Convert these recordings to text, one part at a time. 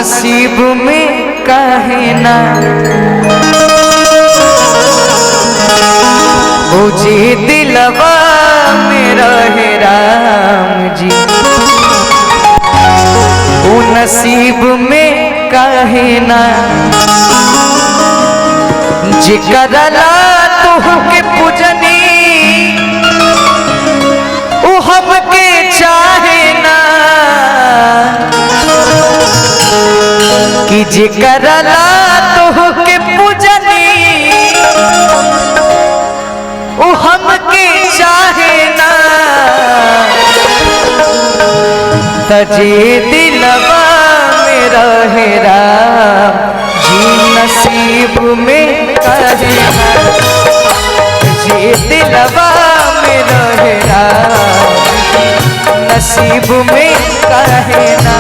नसीब में काहे ना मुझे दिलवा में रहे राम जी, वो नसीब में काहे ना जिकरला तुहके पूजनी वो हमके चाहे ना कि जिकरला तुहके पूजनी वो हमके चाहे ना तजे दिलवा में रहे राम जी नसीब में काहे ना जे दिलवा में रहे राम नसीब में काहे ना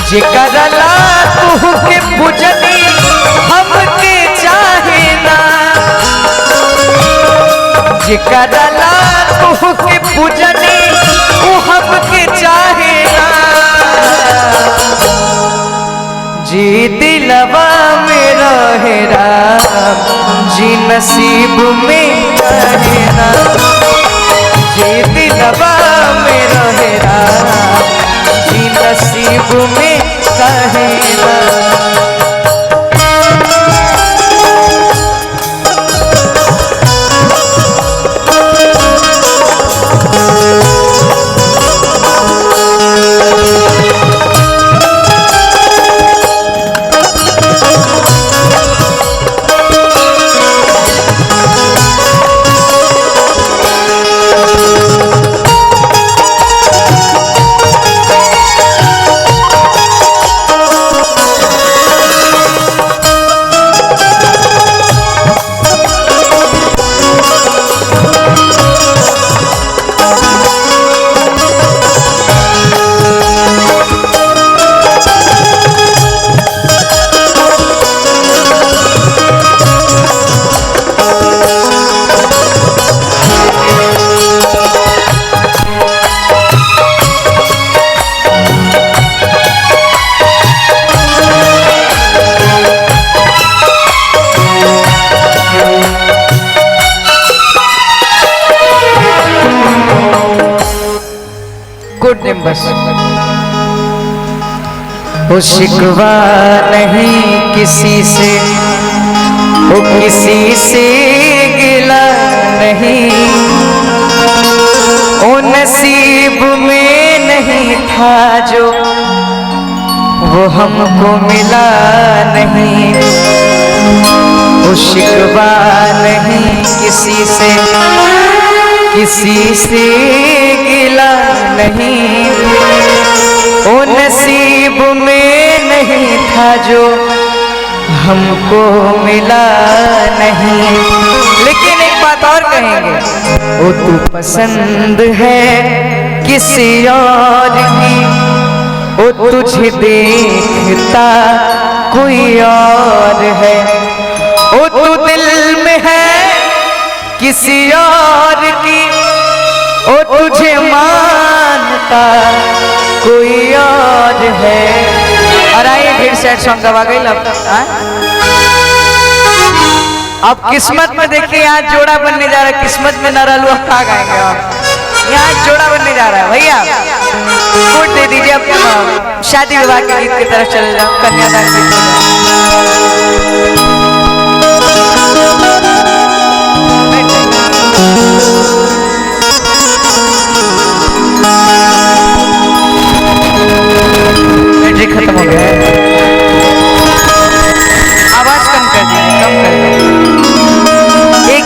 जिकरला तुहके पूजनी हमके चाहे ना जिकरला तुहके पूजनी वो हमके चाहे ना जी दिलवा में रहे राम जी नसीब में काहे ना जी दिलवा में रहे राम जी नसीब में काहे ना। गुड नेम बस वो शिकवा नहीं किसी से वो किसी से गिला नहीं वो नसीब में नहीं था जो वो हमको मिला नहीं वो शिकवा नहीं किसी से गिला नहीं वो नसीब में नहीं था जो हमको मिला नहीं। लेकिन एक बात और कहेंगे वो तू पसंद है किसी और की वो तुझे देखता कोई और है वो तू दिल में है किसी और की ओ तुझे मानता कोई और है। और आइए फिर सैड सॉन्ग गवा गई अब किस्मत में देखिए यहाँ जोड़ा बनने जा रहा है, किस्मत में न रहलू अब कहाँ गाएंगे आप, यहाँ जोड़ा बनने जा रहा है भैया। वोट दे दीजिए अब शादी विवाह के गीत की तरफ चले जाओ, कन्यादान गीत।